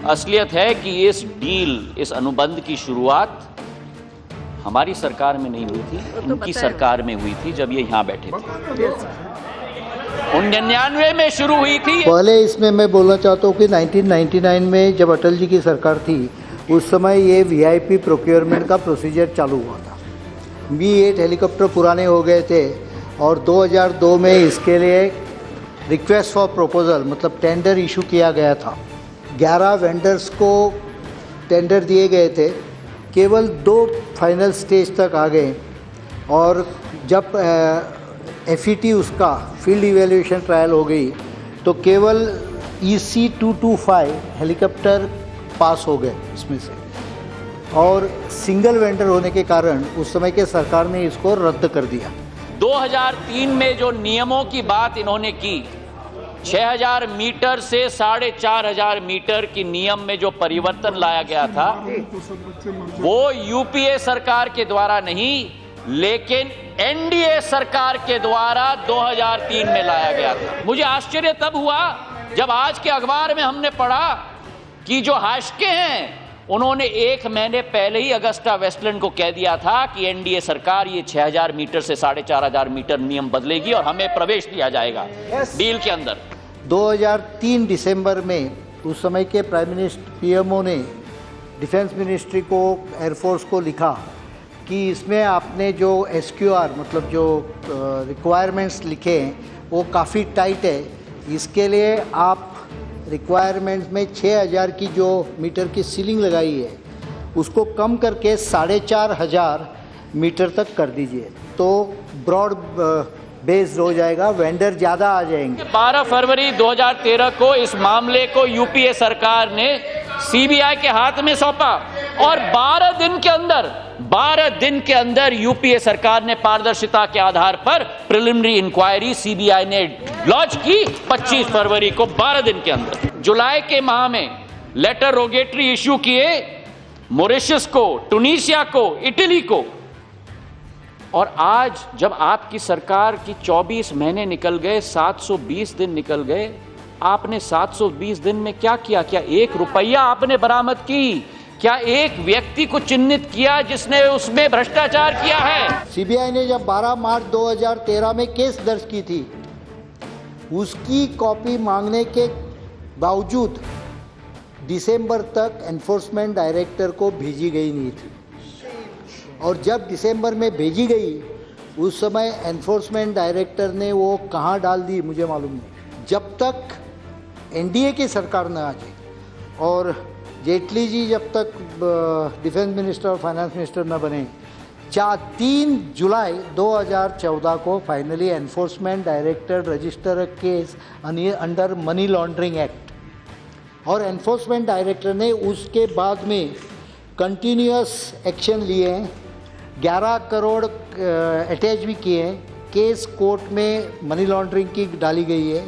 असलियत है कि इस डील, इस अनुबंध की शुरुआत हमारी सरकार में नहीं हुई थी, उनकी सरकार में हुई थी जब ये यहाँ बैठे थे। 1999 में शुरू हुई थी। पहले इसमें मैं बोलना चाहता हूँ कि 1999 में जब अटल जी की सरकार थी, उस समय ये वीआईपी प्रोक्योरमेंट का प्रोसीजर चालू हुआ था। Mi-8 हेलीकॉप्टर पुराने हो गए थे और 2002 में इसके लिए रिक्वेस्ट फॉर प्रपोजल मतलब टेंडर इशू किया गया था। 11 वेंडर्स को टेंडर दिए गए थे, केवल 2 फाइनल स्टेज तक आ गए और जब FET उसका फील्ड इवेल्यूएशन ट्रायल हो गई तो केवल EC-225 हेलीकॉप्टर पास हो गए इसमें से, और सिंगल वेंडर होने के कारण उस समय के सरकार ने इसको रद्द कर दिया। 2003 में जो नियमों की बात इन्होंने की, 6000 मीटर से 4500 मीटर की नियम में जो परिवर्तन लाया गया था, वो यूपीए सरकार के द्वारा नहीं लेकिन एनडीए सरकार के द्वारा 2003 में लाया गया था। मुझे आश्चर्य तब हुआ जब आज के अखबार में हमने पढ़ा कि जो हाशके हैं उन्होंने 1 महीने पहले ही अगस्टा वेस्टलैंड को कह दिया था कि एनडीए सरकार ये 6000 मीटर से 4500 मीटर नियम बदलेगी और हमें प्रवेश दिया जाएगा डील के अंदर। 2003 दिसंबर में उस समय के प्राइम मिनिस्टर पीएमओ ने डिफेंस मिनिस्ट्री को, एयरफोर्स को लिखा कि इसमें आपने जो SQR मतलब जो रिक्वायरमेंट्स लिखे हैं वो काफ़ी टाइट है, इसके लिए आप रिक्वायरमेंट्स में 6000 की जो मीटर की सीलिंग लगाई है उसको कम करके 4500 मीटर तक कर दीजिए, तो ब्रॉड बेस्ड हो जाएगा, वेंडर ज़्यादा आ जाएंगे। 12 फरवरी 2013 को इस मामले को यूपीए सरकार ने सीबीआई के हाथ में सौंपा और 12 दिन के अंदर यूपीए सरकार ने पारदर्शिता के आधार पर प्रिलिमिनरी इंक्वायरी सीबीआई ने लॉन्च की 25 फरवरी को, 12 दिन के अंदर। जुलाई के माह में लेटर रोगेटरी इश्यू किए मॉरिशस को, टूनिसिया को, इटली को, और आज जब आपकी सरकार की 24 महीने निकल गए, 720 दिन निकल गए, आपने 720 दिन में क्या किया? क्या 1 रुपया आपने बरामद की? क्या एक व्यक्ति को चिन्हित किया जिसने उसमें भ्रष्टाचार किया है? सीबीआई ने जब 12 मार्च 2013 में केस दर्ज की थी, उसकी कॉपी मांगने के बावजूद दिसंबर तक एनफोर्समेंट डायरेक्टर को भेजी गई नहीं थी, और जब दिसंबर में भेजी गई उस समय एनफोर्समेंट डायरेक्टर ने वो कहाँ डाल दी मुझे मालूम नहीं। जब तक एनडीए की सरकार न आ जाए और जेटली जी जब तक डिफेंस मिनिस्टर और फाइनेंस मिनिस्टर न बने, 3 जुलाई 2014 को finally enforcement director register a case under money laundering act, और एनफोर्समेंट डायरेक्टर ने उसके बाद में कंटिन्यूअस एक्शन लिए हैं, 11 करोड़ अटैच भी किए हैं, केस कोर्ट में मनी लॉन्ड्रिंग की डाली गई है।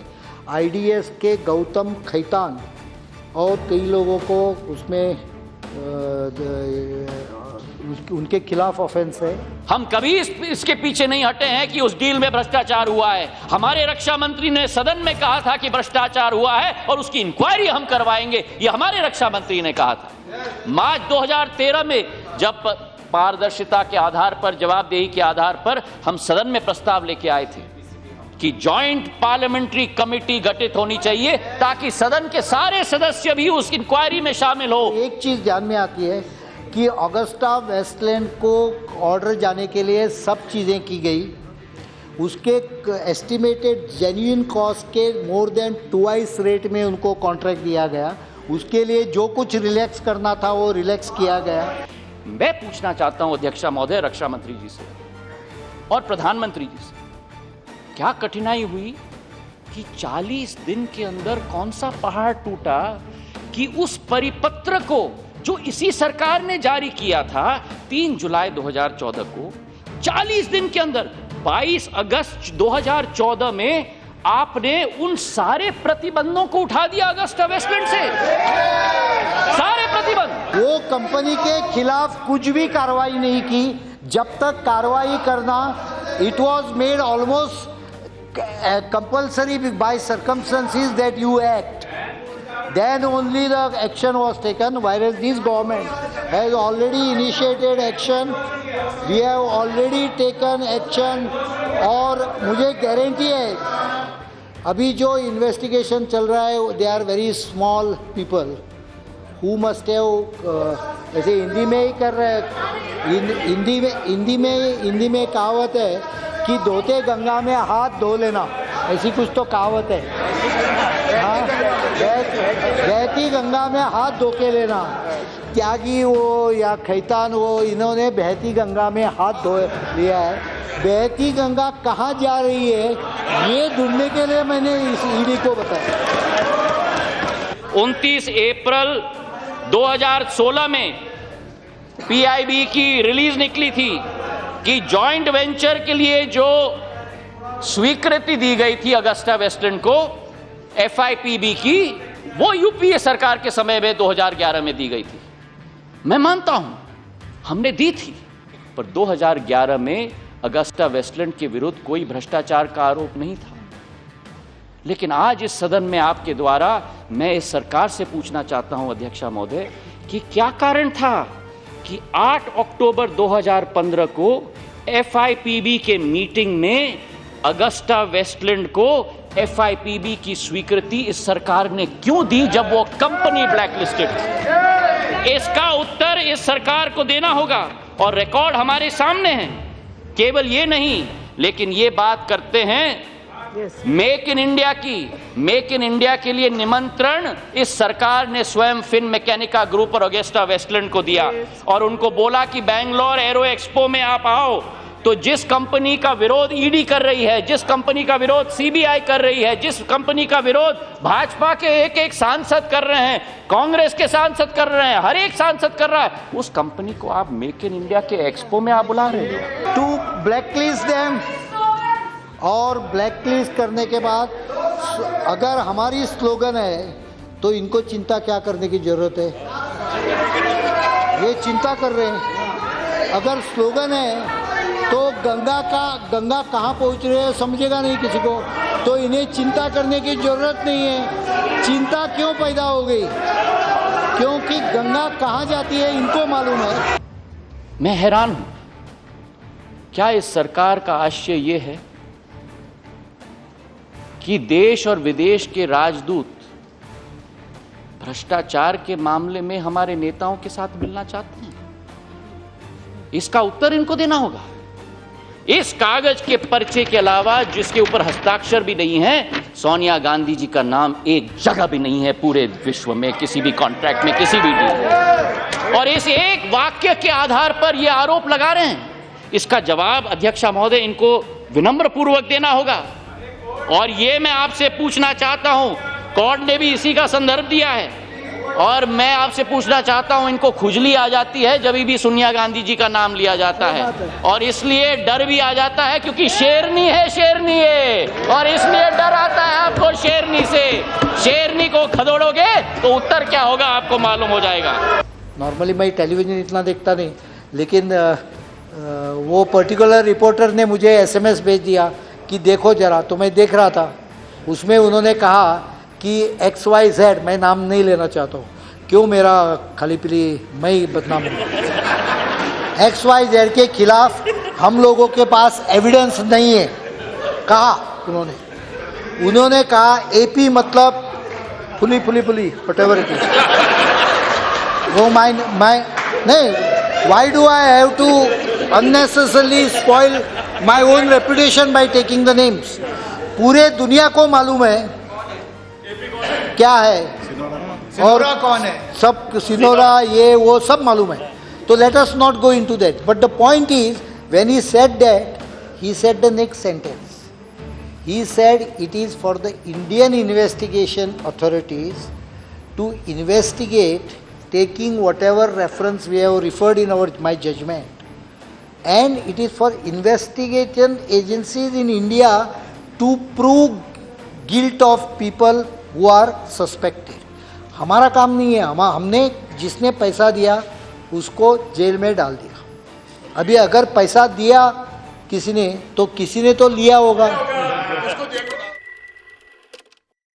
आईडीएस के गौतम खैतान और कई लोगों को उसमें उनके खिलाफ ऑफेंस है। हम कभी इसके पीछे नहीं हटे हैं कि उस डील में भ्रष्टाचार हुआ है। हमारे रक्षा मंत्री ने सदन में कहा था कि भ्रष्टाचार हुआ है और उसकी इंक्वायरी हम करवाएंगे, ये हमारे रक्षा मंत्री ने कहा था। मार्च 2013 में जब पारदर्शिता के आधार पर, जवाबदेही के आधार पर हम सदन में प्रस्ताव लेके आए थे कि जॉइंट पार्लियामेंट्री कमेटी गठित होनी चाहिए ताकि सदन के सारे सदस्य भी उस इंक्वायरी में शामिल हो। एक चीज ध्यान में आती है कि ऑगस्टा वेस्टलैंड को ऑर्डर जाने के लिए सब चीज़ें की गई, उसके एस्टिमेटेड जेन्युइन कॉस्ट के मोर देन 2x रेट में उनको कॉन्ट्रैक्ट दिया गया, उसके लिए जो कुछ रिलैक्स करना था वो रिलैक्स किया गया। मैं पूछना चाहता हूं अध्यक्षा महोदय, रक्षा मंत्री जी से और प्रधानमंत्री जी से, क्या कठिनाई हुई कि 40 दिन के अंदर कौन सा पहाड़ टूटा कि उस परिपत्र को जो इसी सरकार ने जारी किया था 3 जुलाई 2014 को, 40 दिन के अंदर 22 अगस्त 2014 में आपने उन सारे प्रतिबंधों को उठा दिया अगस्टा वेस्टलैंड से, सारे प्रतिबंध। वो कंपनी के खिलाफ कुछ भी कार्रवाई नहीं की जब तक कार्रवाई करना, it was made almost compulsory by circumstances that you act. then only the action was taken, whereas this government has already initiated action. We have already taken action. और मुझे गारंटी है अभी जो इन्वेस्टिगेशन चल रहा है, they are very small people who must have, ऐसे हिंदी में ही कर रहे हैं, हिंदी में कहावत है कि धोते गंगा में हाथ धो लेना, ऐसी कुछ तो कहावत है। हाँ, बहती गंगा में हाथ धो के लेना। त्यागी वो या खैतान वो, इन्होंने बहती गंगा में हाथ धो लिया है। बहती गंगा कहाँ जा रही है ये ढूंढने के लिए मैंने इस ईडी को बताया। 29 अप्रैल 2016 में पीआईबी की रिलीज निकली थी कि जॉइंट वेंचर के लिए जो स्वीकृति दी गई थी अगस्टा वेस्टलैंड को एफआईपीबी की, वो यूपीए सरकार के समय में 2011 में दी गई थी। मैं मानता हूं हमने दी थी, पर 2011 में अगस्टा वेस्टलैंड के विरुद्ध कोई भ्रष्टाचार का आरोप नहीं था। लेकिन आज इस सदन में आपके द्वारा मैं इस सरकार से पूछना चाहता हूं अध्यक्षा महोदय कि क्या कारण था कि 8 अक्टूबर 2015 को एफआईपीबी के मीटिंग में अगस्टा वेस्टलैंड को एफआईपीबी की स्वीकृति इस सरकार ने क्यों दी जब वो कंपनी ब्लैकलिस्टेड थी? इसका उत्तर इस सरकार को देना होगा और रिकॉर्ड हमारे सामने है। केवल ये नहीं, लेकिन ये बात करते हैं मेक इन इंडिया की। मेक इन इंडिया के लिए निमंत्रण इस सरकार ने स्वयं फिन मैकेनिका ग्रुप और अगस्टा वेस्टलैंड को दिया और उनको बोला कि बैंगलोर एरो एक्सपो में आप आओ। तो जिस कंपनी का विरोध ईडी कर रही है, जिस कंपनी का विरोध सीबीआई कर रही है, जिस कंपनी का विरोध भाजपा के एक एक सांसद कर रहे हैं, कांग्रेस के सांसद कर रहे हैं, हर एक सांसद कर रहा है, उस कंपनी को आप मेक इन इंडिया के एक्सपो में आप बुला रहे हैं टू ब्लैकलिस्ट देम। और ब्लैकलिस्ट करने के बाद अगर हमारी स्लोगन है तो इनको चिंता क्या करने की जरूरत है? ये चिंता कर रहे हैं। अगर स्लोगन है तो गंगा कहाँ पहुंच रही है समझेगा नहीं किसी को, तो इन्हें चिंता करने की जरूरत नहीं है। चिंता क्यों पैदा हो गई? क्योंकि गंगा कहाँ जाती है इनको मालूम है। मैं हैरान हूं, क्या इस सरकार का आशय यह है कि देश और विदेश के राजदूत भ्रष्टाचार के मामले में हमारे नेताओं के साथ मिलना चाहते हैं? इसका उत्तर इनको देना होगा। इस कागज के पर्चे के अलावा जिसके ऊपर हस्ताक्षर भी नहीं है, सोनिया गांधी जी का नाम एक जगह भी नहीं है पूरे विश्व में, किसी भी कॉन्ट्रैक्ट में, किसी भी डील में। और इस एक वाक्य के आधार पर ये आरोप लगा रहे हैं। इसका जवाब अध्यक्षा महोदय इनको विनम्र पूर्वक देना होगा। और ये मैं आपसे पूछना चाहता हूं, कोर्ट ने भी इसी का संदर्भ दिया है, और मैं आपसे पूछना चाहता हूं, इनको खुजली आ जाती है जब भी सोनिया गांधी जी का नाम लिया जाता है, और इसलिए डर भी आ जाता है क्योंकि शेरनी है, और इसलिए डर आता है आपको शेरनी से। शेरनी को खदोड़ोगे तो उत्तर क्या होगा आपको मालूम हो जाएगा। नॉर्मली मैं टेलीविजन इतना देखता नहीं, लेकिन वो पर्टिकुलर रिपोर्टर ने मुझे एसएमएस भेज दिया कि देखो जरा, तो मैं देख रहा था। उसमें उन्होंने कहा कि XYZ, मैं नाम नहीं लेना चाहता हूँ, क्यों मेरा खाली पीली मैं ही बदनाम हूँ। XYZ के खिलाफ हम लोगों के पास एविडेंस नहीं है, कहा उन्होंने कहा AP मतलब फुली whatever it is। वो मैं नहीं, why do I have to unnecessarily spoil my own reputation by taking the names? पूरे दुनिया को मालूम है क्या है और कौन है, सब सिनोरा ये वो सब मालूम है। तो let us not go into that, but the point is when he said that, he said the next sentence, he said it is for the Indian investigation authorities to investigate taking whatever reference we have referred in my judgment, and it is for investigation agencies in India to prove guilt of people who are suspected. हमारा काम नहीं है, हमने जिसने पैसा दिया उसको jail में डाल दिया। अभी अगर पैसा दिया किसी ने तो लिया होगा,